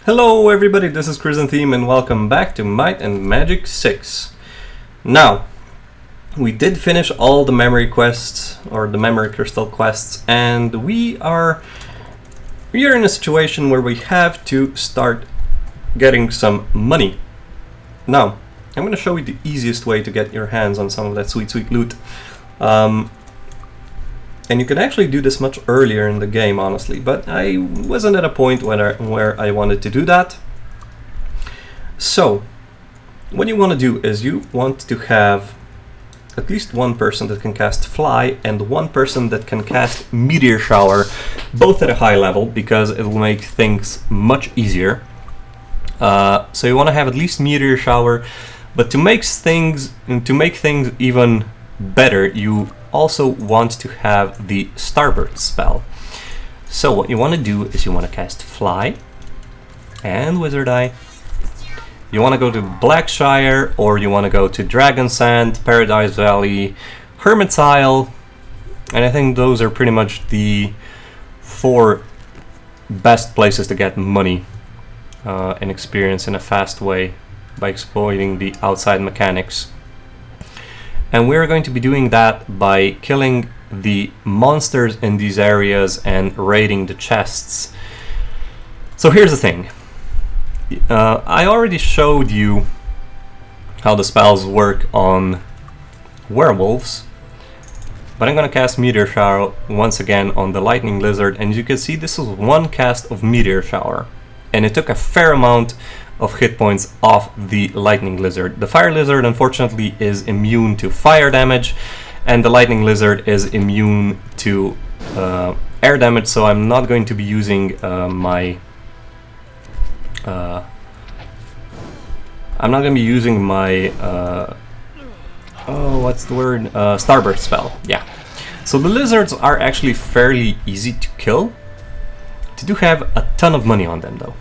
Hello everybody, this is Chrysantheme and welcome back to Might and Magic 6. Now, we did finish all the memory quests, or the memory crystal quests, and we are in a situation where we have to start getting some money. Now, I'm going to show you the easiest way to get your hands on some of that sweet loot. And you can actually do this much earlier in the game, honestly, but I wasn't at a point where I wanted to do that. So, what you want to do is you want to have at least one person that can cast Fly and one person that can cast Meteor Shower, both at a high level, because it will make things much easier. So you want to have at least Meteor Shower, but to make things even better, you also want to have the Starburst spell. So what you want to do is you want to cast Fly and Wizard Eye. You want to go to Blackshire, or you want to go to Dragon Sand, Paradise Valley, Hermit's Isle, and I think those are pretty much the 4 best places to get money and experience in a fast way by exploiting the outside mechanics. And we're going to be doing that by killing the monsters in these areas and raiding the chests. So here's the thing. I already showed you how the spells work on werewolves, but I'm going to cast Meteor Shower once again on the Lightning Lizard, and you can see this is one cast of Meteor Shower, and it took a fair amount of hit points off the Lightning Lizard. The Fire Lizard unfortunately is immune to fire damage, and the Lightning Lizard is immune to air damage, so I'm not going to be using my Starburst spell. Yeah. So the lizards are actually fairly easy to kill. They do have a ton of money on them though.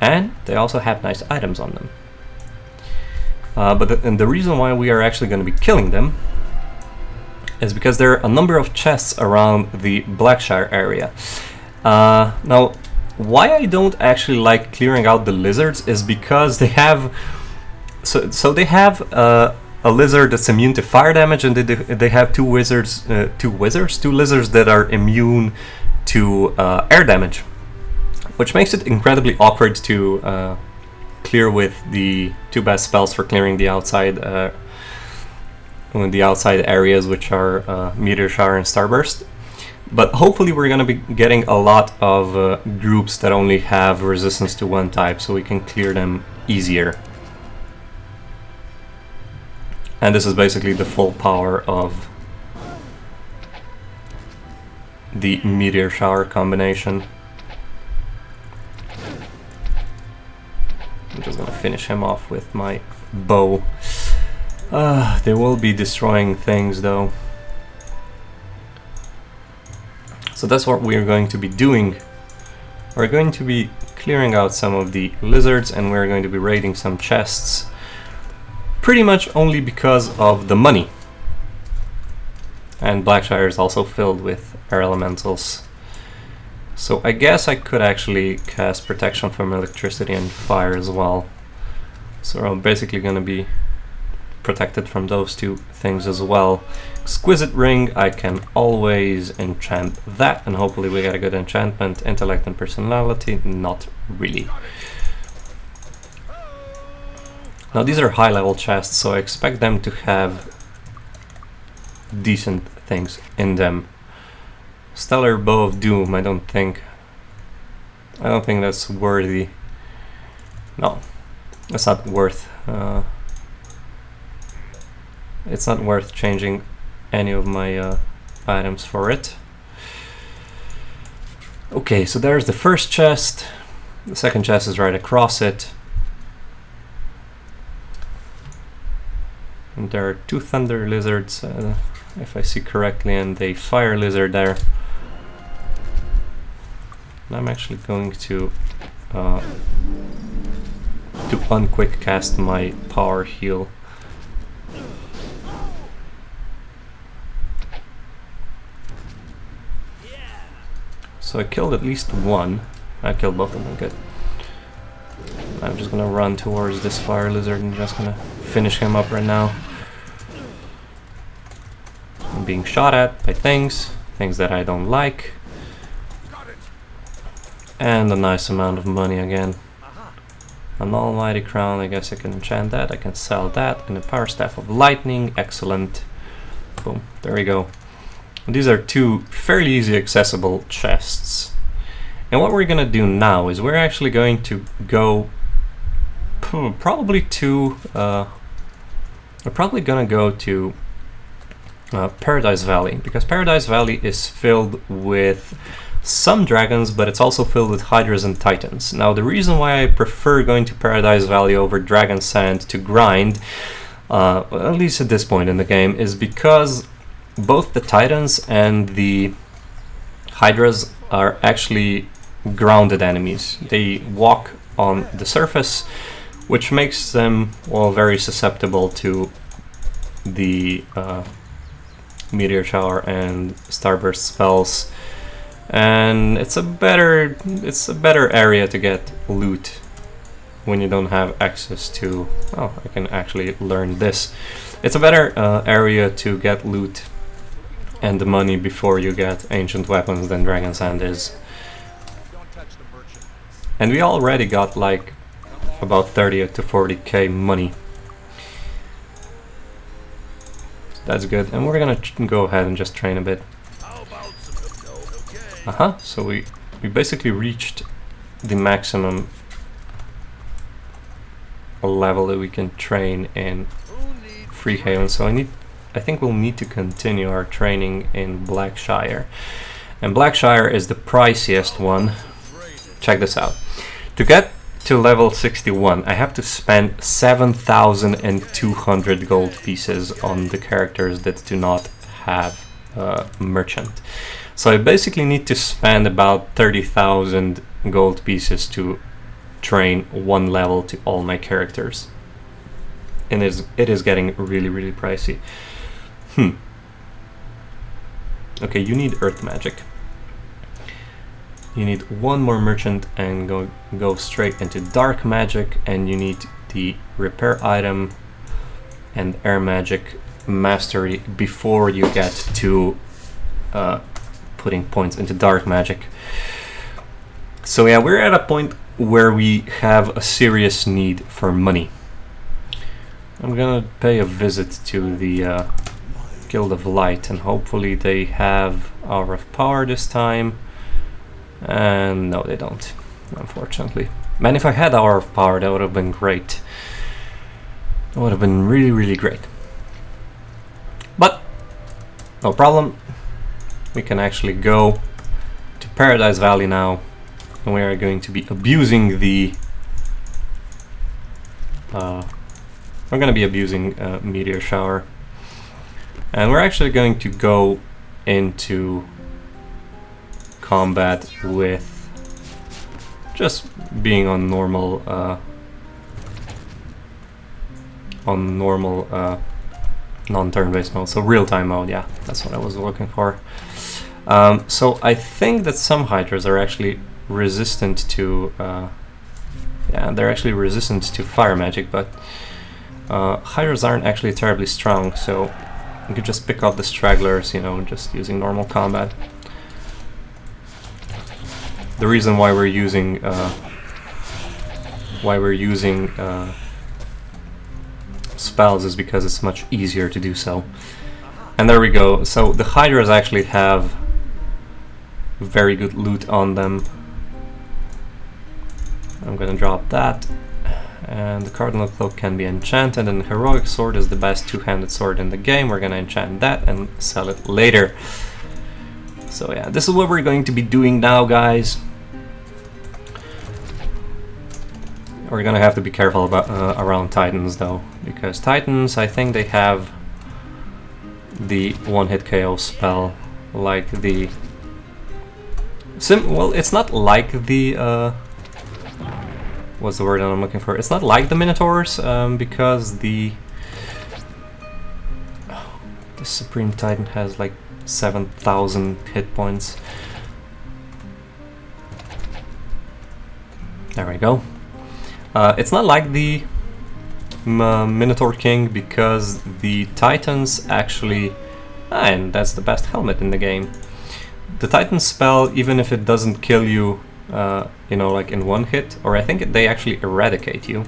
And they also have nice items on them. But the reason why we are actually going to be killing them is because there are a number of chests around the Blackshire area. Now, why I don't actually like clearing out the lizards is because they have... So they have a lizard that's immune to fire damage, and they have two lizards that are immune to air damage, which makes it incredibly awkward to clear with the 2 best spells for clearing the outside areas, which are Meteor Shower and Starburst. But hopefully we're going to be getting a lot of groups that only have resistance to one type, so we can clear them easier. And this is basically the full power of the Meteor Shower combination. I'm just gonna finish him off with my bow. They will be destroying things though. So that's what we're going to be doing. We're going to be clearing out some of the lizards, and we're going to be raiding some chests. Pretty much only because of the money. And Blackshire is also filled with air elementals. So I guess I could actually cast protection from electricity and fire as well. So I'm basically going to be protected from those 2 things as well. Exquisite Ring, I can always enchant that, and hopefully we get a good enchantment. Intellect and Personality, not really. Now these are high level chests, so I expect them to have decent things in them. Stellar Bow of Doom, I don't think that's worthy. No, that's not worth. It's not worth changing any of my items for it. Okay, so there's the first chest. The second chest is right across it. And there are 2 Thunder Lizards, if I see correctly, and a Fire Lizard there. And I'm actually going to unquick cast my power heal. So I killed at least one. I killed both of them, good. I'm just gonna run towards this fire lizard and just gonna finish him up right now. I'm being shot at by things that I don't like. And a nice amount of money again. An almighty crown, I guess I can enchant that, I can sell that, and a power staff of lightning, excellent. Boom, there we go. And these are two fairly easy accessible chests. And what we're gonna do now is we're actually going to go probably to we're probably gonna go to Paradise Valley, because Paradise Valley is filled with some dragons, but it's also filled with hydras and titans. Now the reason why I prefer going to Paradise Valley over Dragon Sand to grind, at least at this point in the game, is because both the titans and the hydras are actually grounded enemies. They walk on the surface, which makes them, well, very susceptible to the Meteor Shower and Starburst spells. And it's a better area to get loot when you don't have access to... Oh, I can actually learn this. It's a better area to get loot and the money before you get ancient weapons than Dragon Sand is. And we already got like about 30 to 40k money. That's good, and we're gonna go ahead and just train a bit. So we basically reached the maximum level that we can train in Freehaven, so I think we'll need to continue our training in Blackshire. And Blackshire is the priciest one. Check this out. To get to level 61, I have to spend 7,200 gold pieces on the characters that do not have merchant. So I basically need to spend about 30,000 gold pieces to train one level to all my characters. And it is getting really, really pricey. Okay, you need earth magic. You need one more merchant and go straight into dark magic, and you need the repair item and air magic mastery before you get to putting points into dark magic. So yeah, we're at a point where we have a serious need for money. I'm gonna pay a visit to the Guild of Light, and hopefully they have Hour of Power this time. And no, they don't, unfortunately. Man, if I had Hour of Power, that would have been great. That would have been really, really great. But no problem. We can actually go to Paradise Valley now, and we are going to be abusing the we're going to be abusing Meteor Shower, and we're actually going to go into combat with just being on normal non-turn-based mode, so real-time mode. Yeah, that's what I was looking for. So I think that some hydras are actually resistant to they're actually resistant to fire magic, but hydras aren't actually terribly strong, so you could just pick off the stragglers, you know, just using normal combat. The reason why we're using spells is because it's much easier to do so. And there we go. So the hydras actually have very good loot on them. I'm gonna drop that. And the Cardinal Cloak can be enchanted, and the Heroic Sword is the best two-handed sword in the game. We're gonna enchant that and sell it later. So yeah, this is what we're going to be doing now, guys. We're gonna have to be careful about around Titans though, because Titans, I think they have the one-hit KO spell, like the well, it's not like the what's the word that I'm looking for? It's not like the Minotaurs, because the Supreme Titan has like 7,000 hit points. There we go. It's not like the Minotaur King because the Titans actually... and that's the best helmet in the game. The Titan spell, even if it doesn't kill you, you know, like in one hit, or I think they actually eradicate you.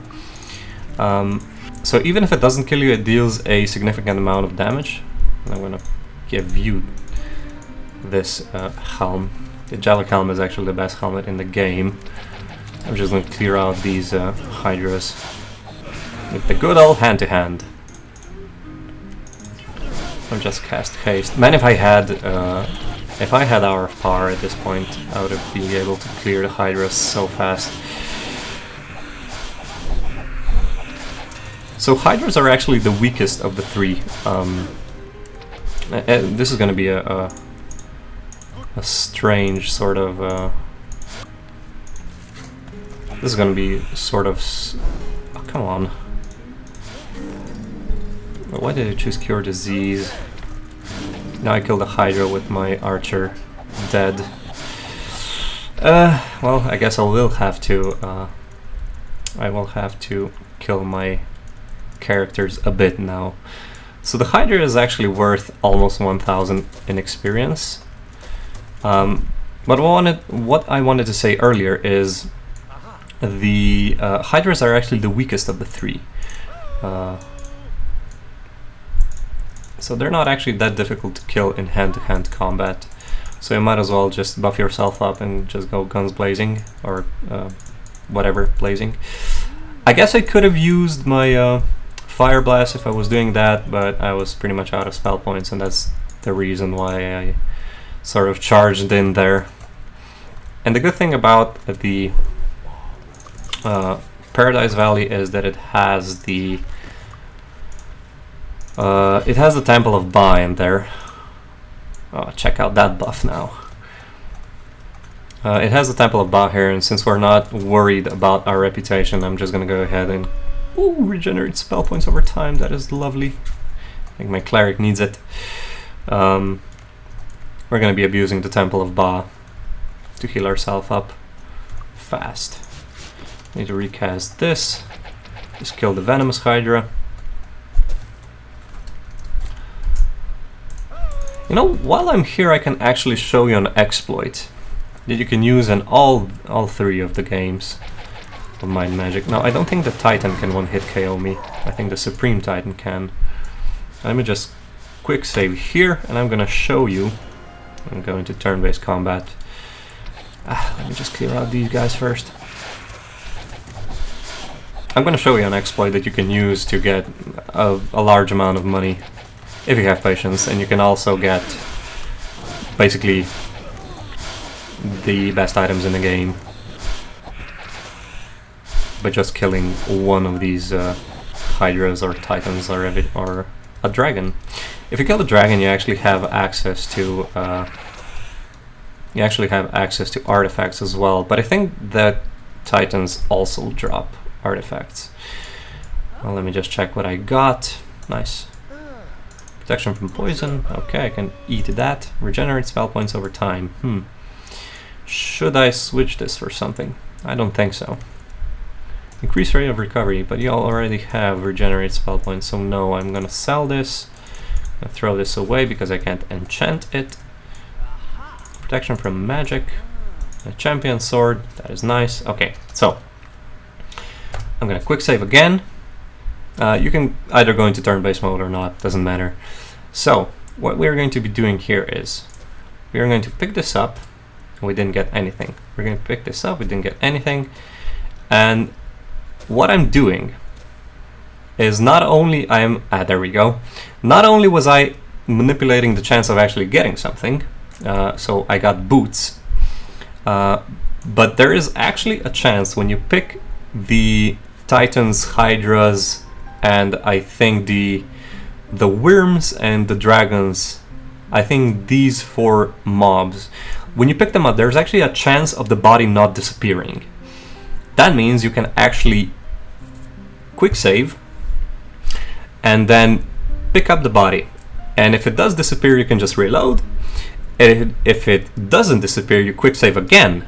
So even if it doesn't kill you, it deals a significant amount of damage. And I'm gonna give you this helm. The Jellic helm is actually the best helmet in the game. I'm just gonna clear out these Hydras with the good old hand-to-hand. I'll just cast haste. Man, if I had Hour of Power at this point, I would have been able to clear the Hydras so fast. So Hydras are actually the weakest of the three. This is going to be a strange sort of... this is going to be sort of... oh, come on. Why did I choose Cure Disease? Now I killed a Hydra with my archer dead. Well, I guess I will have to kill my characters a bit now. So the Hydra is actually worth almost 1,000 in experience. But what I wanted to say earlier is the Hydras are actually the weakest of the three. So they're not actually that difficult to kill in hand-to-hand combat. So you might as well just buff yourself up and just go guns blazing, or whatever blazing. I guess I could have used my Fire Blast if I was doing that, but I was pretty much out of spell points, and that's the reason why I sort of charged in there. And the good thing about the Paradise Valley is that it has the Temple of Ba in there. Oh, check out that buff now. It has the Temple of Ba here, and since we're not worried about our reputation, I'm just gonna go ahead and regenerate spell points over time. That is lovely. I think my cleric needs it. We're gonna be abusing the Temple of Ba to heal ourselves up fast. Need to recast this. Just kill the Venomous Hydra. You know, while I'm here, I can actually show you an exploit that you can use in all three of the games of Might and Magic. Now, I don't think the Titan can one-hit KO me. I think the Supreme Titan can. Let me just quick save here, and I'm gonna show you. I'm going to turn-based combat. Let me just clear out these guys first. I'm gonna show you an exploit that you can use to get a large amount of money if you have patience, and you can also get basically the best items in the game by just killing one of these Hydras or Titans or a dragon. If you kill the dragon, you actually have access to artifacts as well. But I think that Titans also drop artifacts. Well, let me just check what I got. Nice. Protection from poison. Okay, I can eat that. Regenerate spell points over time. Should I switch this for something? I don't think so. Increase rate of recovery, but you already have regenerate spell points, so no, I'm gonna sell this. I'm gonna throw this away because I can't enchant it. Protection from magic. A champion sword, that is nice. Okay, so I'm gonna quick save again. You can either go into turn-based mode or not, doesn't matter. So, what we're going to be doing here is, we're going to pick this up, and we didn't get anything. We're going to pick this up, we didn't get anything. And what I'm doing is not only there we go. Not only was I manipulating the chance of actually getting something, so I got boots, but there is actually a chance when you pick the Titans, Hydras, and I think the Worms and the Dragons, I think these 4 mobs, when you pick them up, there's actually a chance of the body not disappearing. That means you can actually quick save and then pick up the body. And if it does disappear, you can just reload. If it doesn't disappear, you quick save again.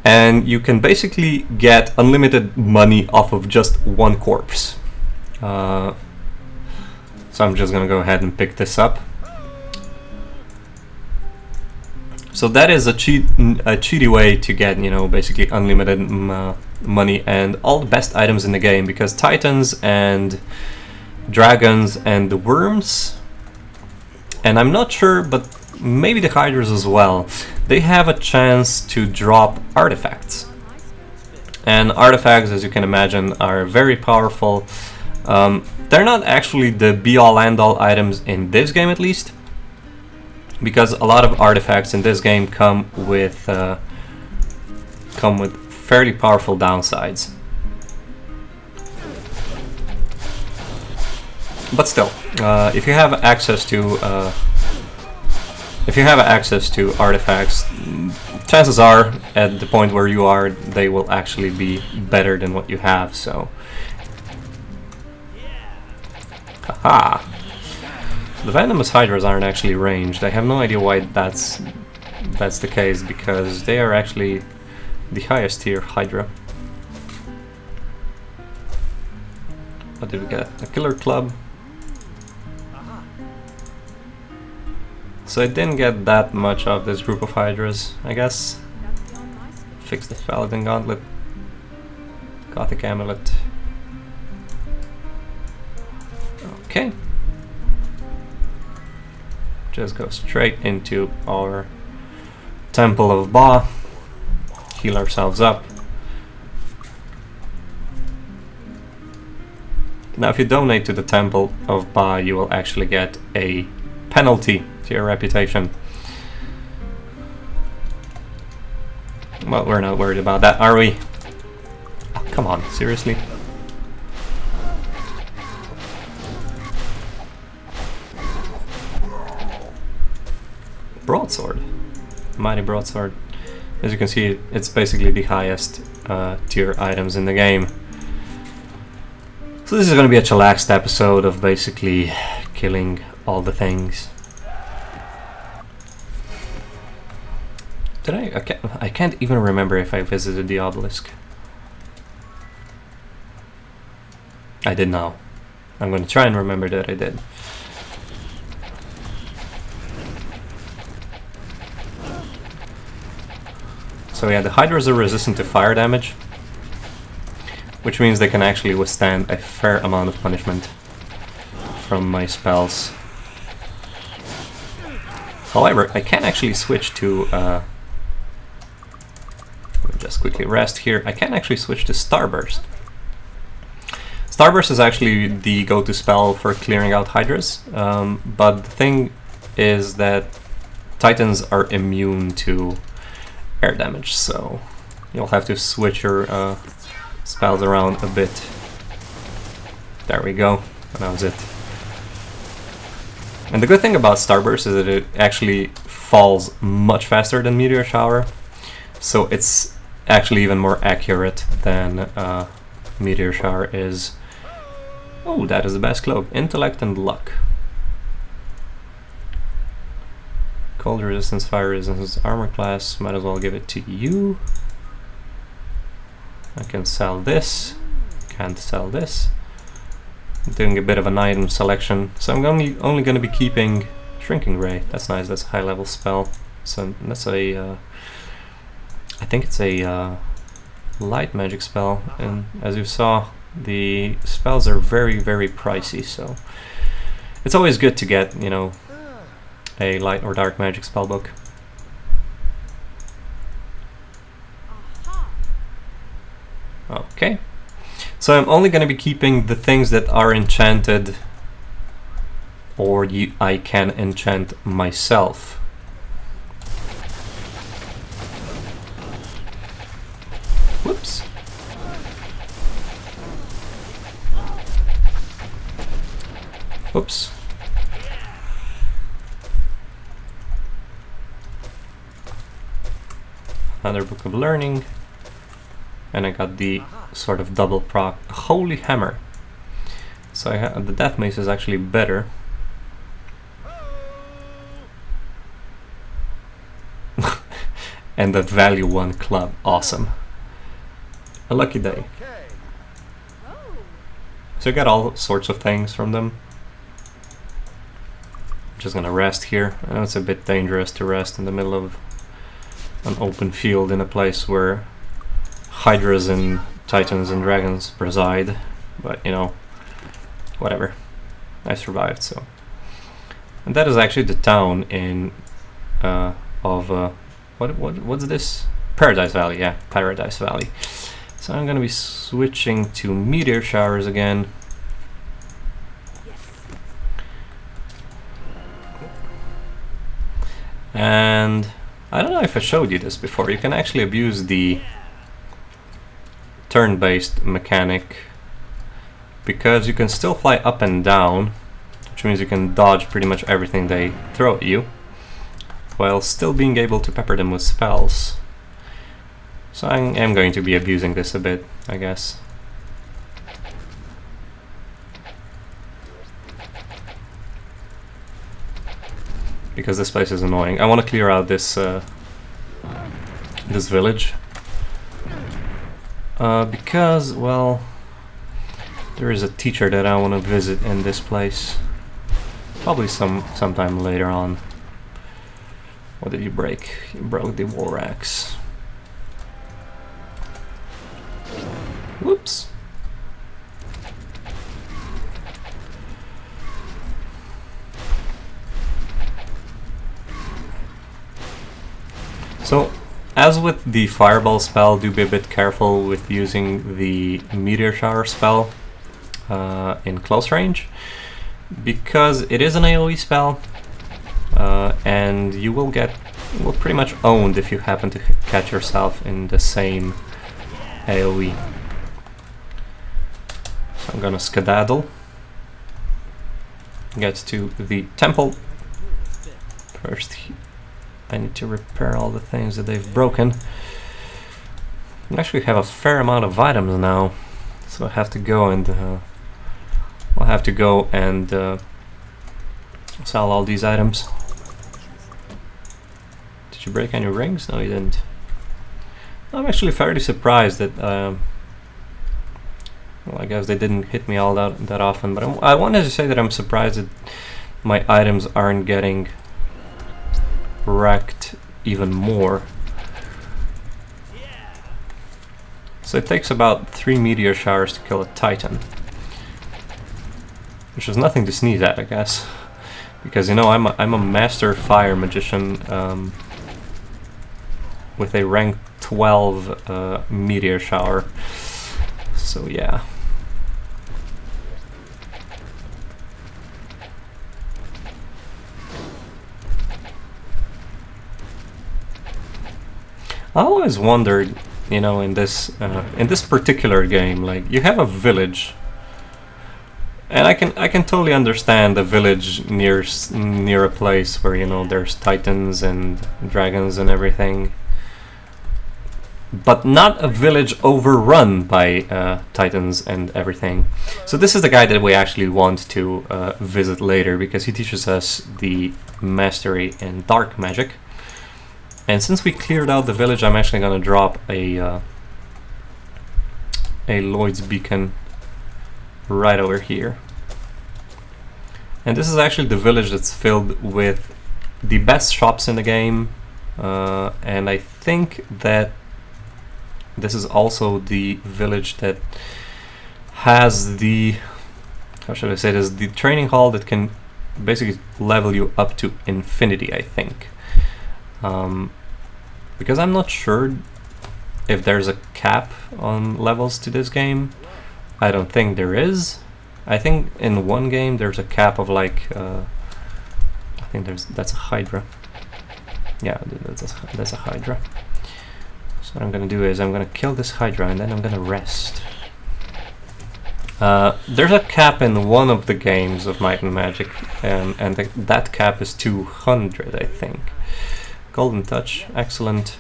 and you can basically get unlimited money off of just one corpse. So I'm just gonna go ahead and pick this up. So that is a cheaty way to get, you know, basically unlimited money and all the best items in the game, because Titans and Dragons and the Worms, and I'm not sure, but maybe the Hydras as well, they have a chance to drop artifacts. And artifacts, as you can imagine, are very powerful. They're not actually the be-all end-all items in this game, at least, because a lot of artifacts in this game come with fairly powerful downsides. But still, if you have access to artifacts, chances are, at the point where you are, they will actually be better than what you have. So, haha. The venomous hydras aren't actually ranged. I have no idea why that's the case, because they are actually the highest tier hydra. What did we get? A killer club. So I didn't get that much of this group of hydras, I guess. Fix the paladin gauntlet. Gothic amulet. Okay. Just go straight into our Temple of Ba, heal ourselves up. Now if you donate to the Temple of Ba, you will actually get a penalty to your reputation. Well, we're not worried about that, are we? Oh, come on, seriously? Broadsword. Mighty broadsword. As you can see, it's basically the highest tier items in the game. So this is going to be a chillaxed episode of basically killing all the things. Did I can't even remember if I visited the obelisk. I did now. I'm going to try and remember that I did. So yeah, the hydras are resistant to fire damage, which means they can actually withstand a fair amount of punishment from my spells. However, I can actually switch to let me just quickly rest here. I can actually switch to Starburst. Starburst is actually the go-to spell for clearing out hydras, but the thing is that Titans are immune to air damage, so you'll have to switch your spells around a bit. There we go, and that was it. And the good thing about Starburst is that it actually falls much faster than Meteor Shower, so it's actually even more accurate than Meteor Shower is. Oh, that is the best cloak. Intellect and luck. Cold resistance, fire resistance, armor class. Might as well give it to you. I can sell this. Can't sell this. I'm doing a bit of an item selection, so I'm only going to be keeping Shrinking Ray. That's nice. That's a high level spell. So that's a I think it's a light magic spell, and as you saw, the spells are very, very pricey, so it's always good to get, you know, a light or dark magic spellbook. Okay, so I'm only going to be keeping the things that are enchanted or I can enchant myself. Whoops. Oops. Another book of learning. And I got the sort of double proc Holy Hammer. So the Death Mace is actually better. And the value 1 club, awesome. A lucky day. So you get all sorts of things from them. I'm just gonna rest here. I know it's a bit dangerous to rest in the middle of an open field in a place where hydras and titans and dragons preside, but you know, whatever. I survived, so. And that is actually the town in what's this? Paradise Valley, yeah, Paradise Valley. So I'm gonna be switching to Meteor Showers again. And I don't know if I showed you this before. You can actually abuse the turn-based mechanic because you can still fly up and down, which means you can dodge pretty much everything they throw at you, while still being able to pepper them with spells. So I am going to be abusing this a bit, I guess. Because this place is annoying. I want to clear out this this village. Because, well, there is a teacher that I want to visit in this place. Probably sometime later on. What did you break? You broke the war axe. Whoops. So, as with the fireball spell, do be a bit careful with using the meteor shower spell in close range, because it is an AoE spell, and you will get pretty much owned if you happen to catch yourself in the same AoE. So I'm gonna skedaddle, get to the temple. First, I need to repair all the things that they've broken. I actually have a fair amount of items now, so I have to go and sell all these items. Did you break any rings? No, you didn't. I'm actually fairly surprised that. Well, I guess they didn't hit me all that often, but I wanted to say that I'm surprised that my items aren't getting wrecked even more. So it takes about 3 meteor showers to kill a titan, which is nothing to sneeze at, I guess, because you know I'm a master fire magician with a rank 12 meteor shower. So yeah. I always wondered, you know, in this particular game, like you have a village, and I can totally understand a village near a place where, you know, there's titans and dragons and everything, but not a village overrun by titans and everything. So this is the guy that we actually want to visit later, because he teaches us the mastery in dark magic. And since we cleared out the village, I'm actually gonna drop a Lloyd's beacon right over here. And this is actually the village that's filled with the best shops in the game, and I think that this is also the village that has the, how should I say this, the training hall that can basically level you up to infinity, I think. Because I'm not sure if there's a cap on levels to this game. I don't think there is. I think in one game there's a cap of like I think that's a Hydra. Yeah, that's a Hydra. So what I'm gonna do is I'm gonna kill this Hydra and then I'm gonna rest. There's a cap in one of the games of Might and Magic, and that cap is 200, I think. Golden Touch, excellent.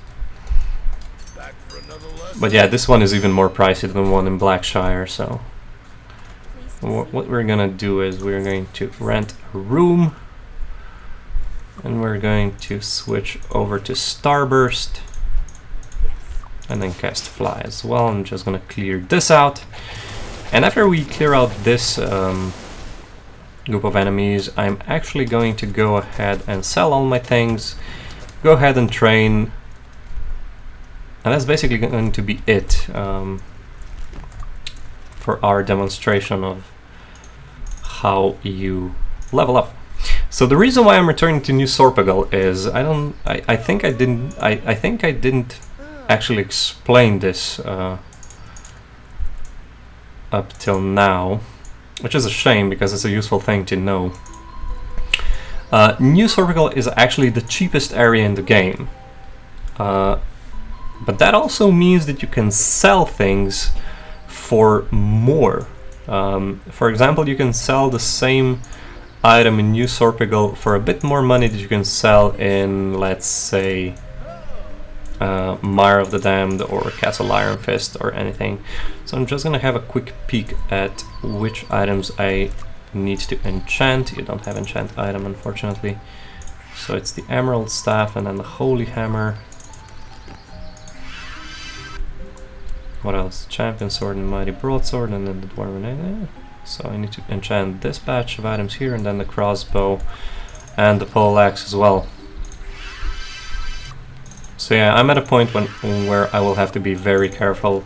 But yeah, this one is even more pricey than the one in Blackshire, so what we're gonna do is we're going to rent a room, and we're going to switch over to Starburst, And then cast fly as well. I'm just gonna clear this out. And after we clear out this group of enemies, I'm actually going to go ahead and sell all my things, go ahead and train, and that's basically going to be it for our demonstration of how you level up. So the reason why I'm returning to New Sorpagal is I think I didn't actually explain this up till now, which is a shame because it's a useful thing to know. New Sorpagal is actually the cheapest area in the game, but that also means that you can sell things for more. For example, you can sell the same item in New Sorpagal for a bit more money that you can sell in, let's say, Mire of the Damned or Castle Iron Fist or anything. So I'm just gonna have a quick peek at which items I need to enchant. You don't have enchant item, unfortunately. So it's the Emerald Staff and then the Holy Hammer. What else? Champion Sword and Mighty Broadsword, and then the Dwarven. So I need to enchant this batch of items here, and then the crossbow and the poleaxe as well. So yeah, I'm at a point where I will have to be very careful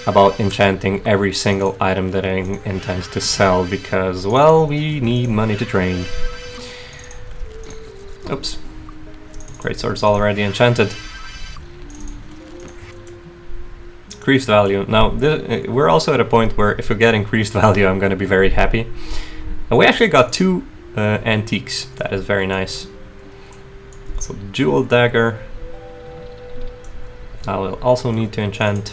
about enchanting every single item that I intend to sell, because, well, we need money to train. Oops. Greatsword's already enchanted. Increased value. Now, we're also at a point where if we get increased value, I'm going to be very happy. And we actually got 2 antiques. That is very nice. So, Jewel Dagger. I will also need to enchant.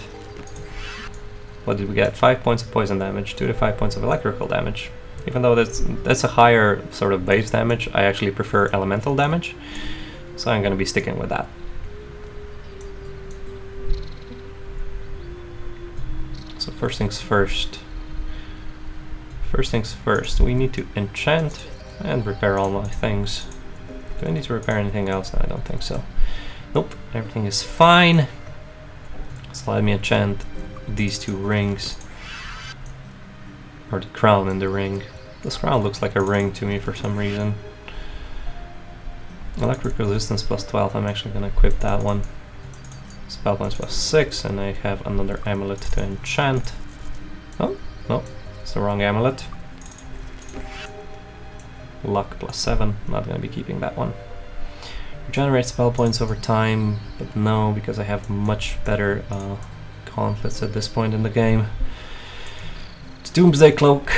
What did we get? 5 points of poison damage, 2 to 5 points of electrical damage. Even though that's a higher sort of base damage, I actually prefer elemental damage. So I'm going to be sticking with that. So first things first. First things first, we need to enchant and repair all my things. Do I need to repair anything else? I don't think so. Nope, everything is fine. So let me enchant these 2 rings. Or the crown and the ring. This crown looks like a ring to me for some reason. Electric resistance plus 12, I'm actually going to equip that one. Spell points plus 6, and I have another amulet to enchant. Oh, no, it's the wrong amulet. Luck plus 7, not going to be keeping that one. Regenerate spell points over time, but no, because I have much better gauntlets at this point in the game. It's Doomsday Cloak.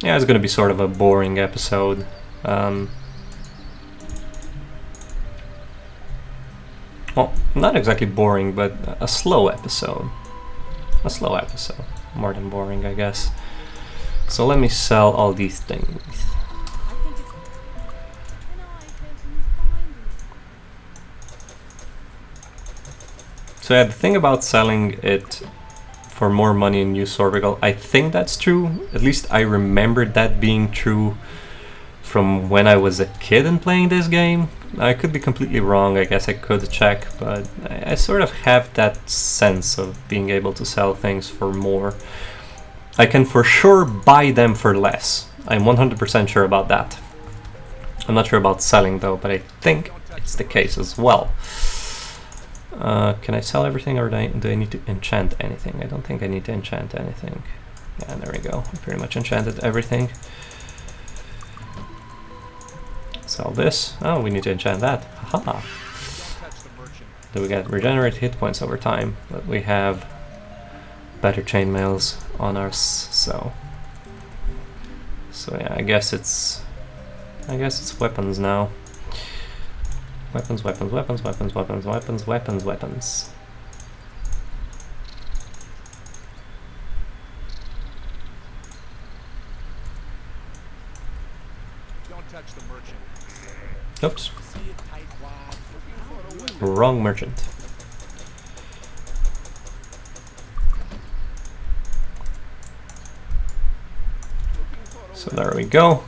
Yeah, it's going to be sort of a boring episode. Well, not exactly boring, but a slow episode. A slow episode. More than boring, I guess. So let me sell all these things. So yeah, the thing about selling it for more money in New Sorpagal, I think that's true. At least I remembered that being true from when I was a kid and playing this game. I could be completely wrong, I guess I could check, but I sort of have that sense of being able to sell things for more. I can for sure buy them for less. I'm 100% sure about that. I'm not sure about selling though, but I think it's the case as well. Can I sell everything, or do I need to enchant anything? I don't think I need to enchant anything. Yeah, there we go. I pretty much enchanted everything. Sell this. Oh, we need to enchant that. Haha. Do we get regenerate hit points over time? But we have better chainmails on us, so yeah, I guess it's weapons now. Weapons, weapons, weapons, weapons, weapons, weapons, weapons, weapons. Don't touch the merchant. Oops. Wrong merchant. So there we go.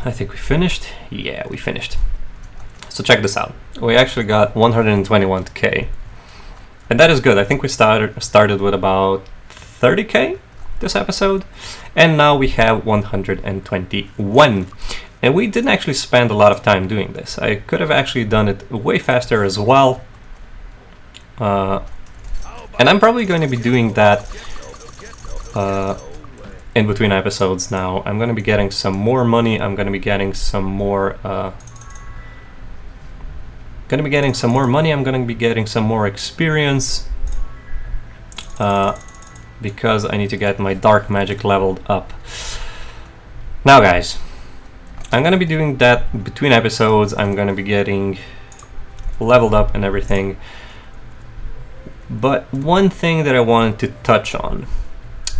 I think we finished. Yeah, we finished. So So check this out. We actually got 121k. And that is good. I think we started with about 30k this episode. And now we have 121. And we didn't actually spend a lot of time doing this. I could have actually done it way faster as well. And I'm probably going to be doing that in between episodes now. I'm going to be getting some more money. I'm going to be getting some more... I'm going to be getting some more experience. Because I need to get my dark magic leveled up. Now guys, I'm going to be doing that between episodes. I'm going to be getting leveled up and everything. But one thing that I wanted to touch on,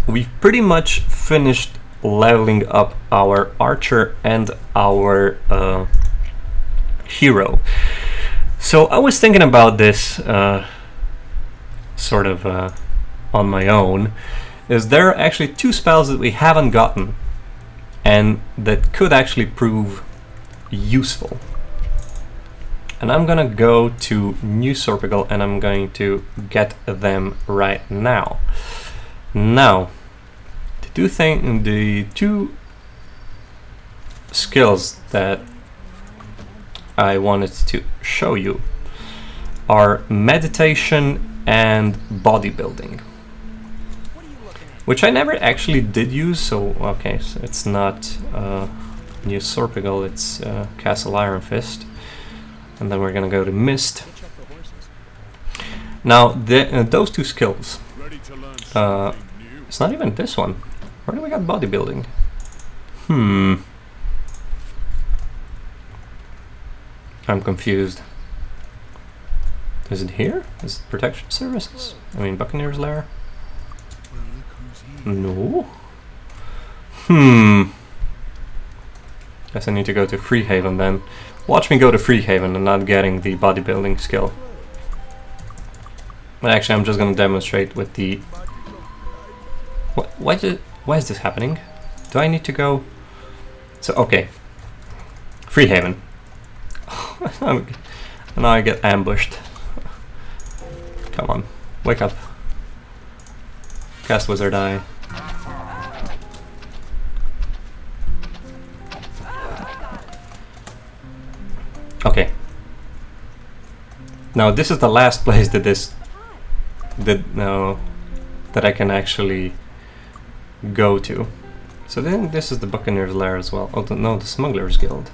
we've pretty much finished leveling up our archer and our hero. So I was thinking about this sort of on my own. Is there are actually two spells that we haven't gotten and that could actually prove useful. And I'm gonna go to New Sorpigal and I'm going to get them right now. Now, the two skills that I wanted to show you are meditation and bodybuilding, which I never actually did use. So okay, so it's not New Sorpigal, it's Castle Iron Fist. And then we're gonna go to Mist. Now, those two skills. It's not even this one. Where do we got bodybuilding? I'm confused. Is it here? Is it Protection Services? I mean, Buccaneer's Lair? No. Guess I need to go to Freehaven then. Watch me go to Freehaven and not getting the bodybuilding skill. But actually, I'm just gonna demonstrate with the... Why is this happening? Do I need to go... So, okay. Freehaven. Now I get ambushed. Come on, wake up. Cast Wizard Eye. Okay. Now this is the last place that that I can actually go to. So then this is the Buccaneer's Lair as well. Oh no, the Smuggler's Guild.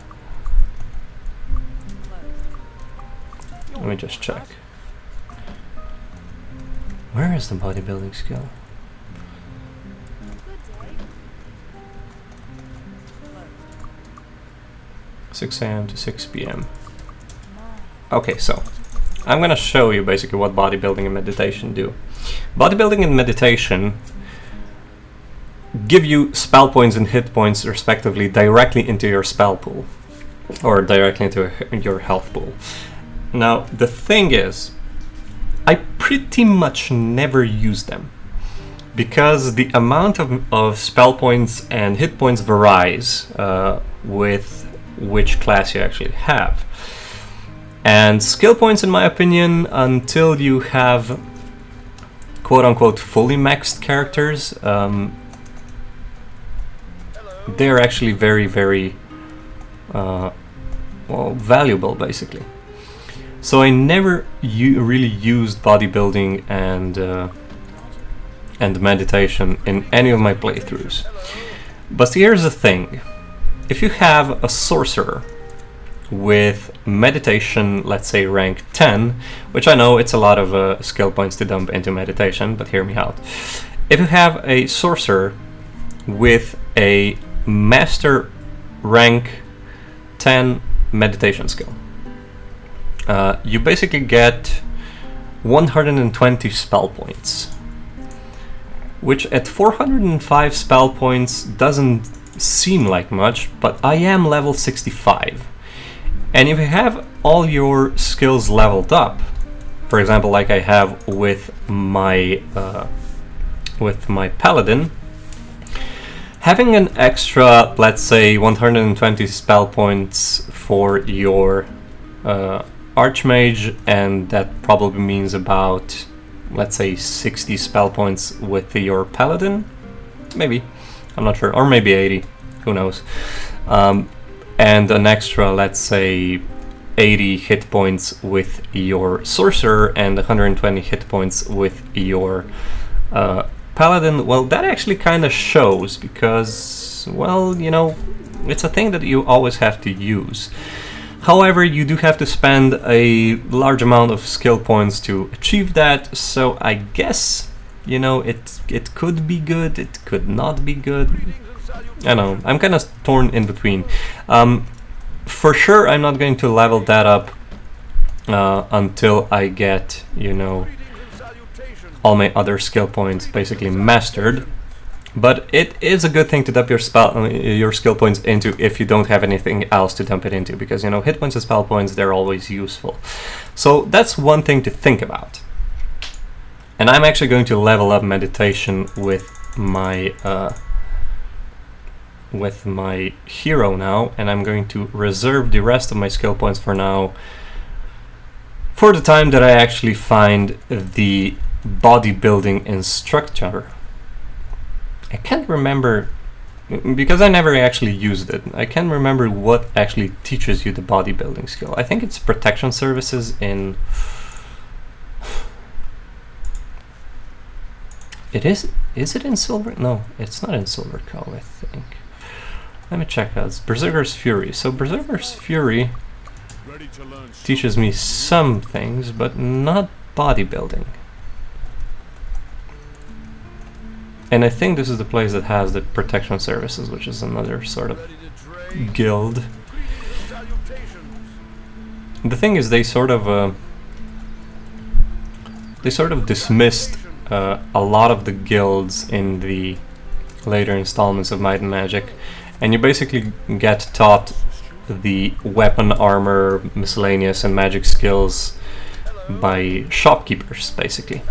Let me just check. Where is the bodybuilding skill? 6 a.m. to 6 p.m. Okay, so I'm gonna show you basically what bodybuilding and meditation do. Bodybuilding and meditation give you spell points and hit points respectively directly into your spell pool, or directly into your health pool. Now the thing is, I pretty much never use them because the amount of spell points and hit points varies with which class you actually have. And skill points, in my opinion, until you have quote-unquote fully maxed characters, they're actually very, very valuable, basically. So I never really used bodybuilding and meditation in any of my playthroughs. But here's the thing. If you have a sorcerer with meditation, let's say rank 10, which I know it's a lot of skill points to dump into meditation, but hear me out. If you have a sorcerer with a master rank 10 meditation skill, you basically get 120 spell points, which at 405 spell points doesn't seem like much, but I am level 65. And if you have all your skills leveled up, for example, like I have with my paladin, having an extra, let's say, 120 spell points for your Archmage, and that probably means about, let's say, 60 spell points with your Paladin. Maybe, I'm not sure, or maybe 80, who knows. And an extra, let's say, 80 hit points with your Sorcerer and 120 hit points with your Paladin. Well, that actually kind of shows because, well, you know, it's a thing that you always have to use. However, you do have to spend a large amount of skill points to achieve that, so I guess, you know, it could be good, it could not be good. I don't know, I'm kind of torn in between. For sure, I'm not going to level that up until I get, you know, all my other skill points basically mastered. But it is a good thing to dump your skill points into if you don't have anything else to dump it into, because, you know, hit points and spell points, they're always useful. So that's one thing to think about. And I'm actually going to level up meditation with my hero now, and I'm going to reserve the rest of my skill points for now, for the time that I actually find the bodybuilding instructor. I can't remember, because I never actually used it, I can't remember what actually teaches you the bodybuilding skill. I think it's protection services in... Is it in Silver? No, it's not in Silver Cow, I think. Let me check out. It's Berserker's Fury. So Berserker's Fury teaches me some things, but not bodybuilding. And I think this is the place that has the protection services, which is another sort of guild. The thing is, they sort of dismissed a lot of the guilds in the later installments of Might and Magic, and you basically get taught the weapon, armor, miscellaneous, and magic skills by shopkeepers, basically.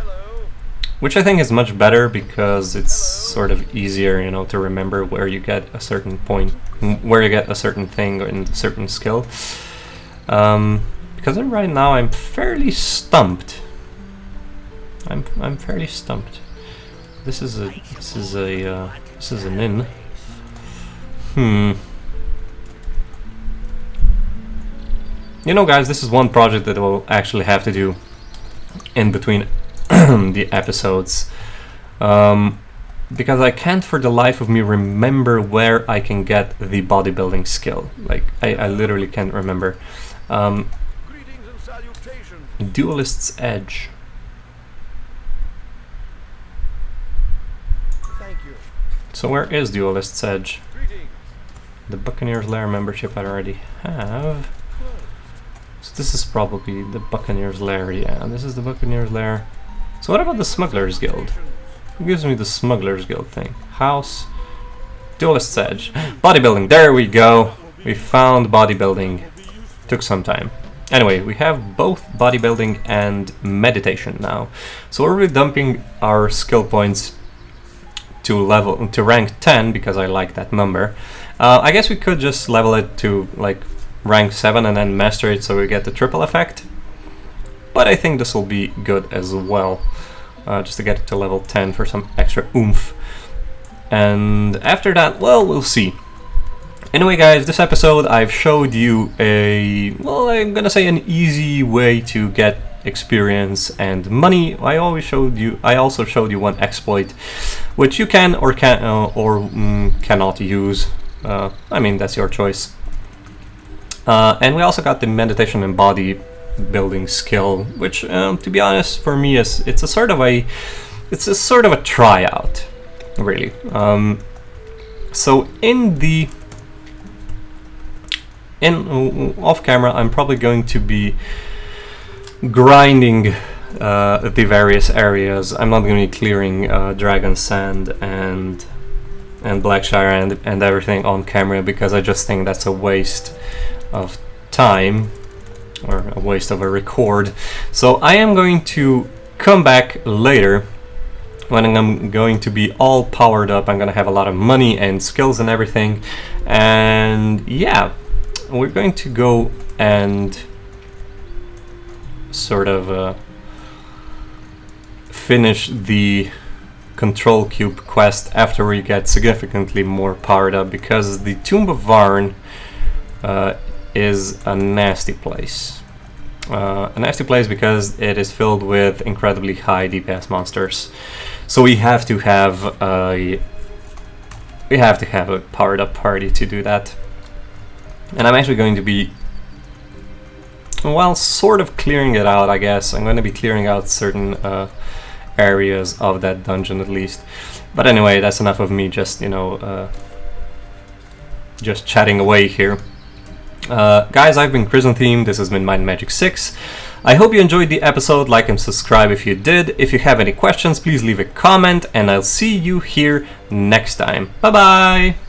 Which I think is much better because it's sort of easier, you know, to remember where you get a certain point, where you get a certain thing or a certain skill. Because right now I'm fairly stumped. I'm fairly stumped. This is an inn. You know, guys, this is one project that we'll actually have to do in between the episodes, because I can't for the life of me remember where I can get the bodybuilding skill. Like, I literally can't remember. Duelist's Edge. So where is Duelist's Edge? The Buccaneer's Lair membership I already have. So this is probably the Buccaneer's Lair, yeah, this is the Buccaneer's Lair. So what about the Smuggler's Guild? It gives me the Smuggler's Guild thing. House, Duelist's Edge, bodybuilding, there we go! We found bodybuilding. Took some time. Anyway, we have both bodybuilding and meditation now. So we're really dumping our skill points to rank 10, because I like that number. I guess we could just level it to like rank 7 and then master it so we get the triple effect. But I think this will be good as well, just to get it to level 10 for some extra oomph. And after that, well, we'll see. Anyway, guys, this episode I've showed you I'm gonna say an easy way to get experience and money. I also showed you one exploit, which you can or cannot use. I mean, that's your choice. And we also got the meditation and body building skill, which, to be honest, for me it's a sort of a tryout, really. So off camera, I'm probably going to be grinding the various areas. I'm not going to be clearing Dragon Sand and Blackshire and everything on camera, because I just think that's a waste of time, or a waste of a record. So I am going to come back later when I'm going to be all powered up. I'm going to have a lot of money and skills and everything, and yeah, we're going to go and sort of finish the control cube quest after we get significantly more powered up, because the Tomb of Varn is a nasty place. A nasty place because it is filled with incredibly high DPS monsters. So we have to have a powered up party to do that. And I'm actually going to be, well, sort of clearing it out, I guess. I'm going to be clearing out certain areas of that dungeon at least. But anyway, that's enough of me just, just chatting away here. Guys, I've been Chrysantheme, this has been Might and Magic 6. I hope you enjoyed the episode, like and subscribe if you did. If you have any questions, please leave a comment, and I'll see you here next time. Bye bye!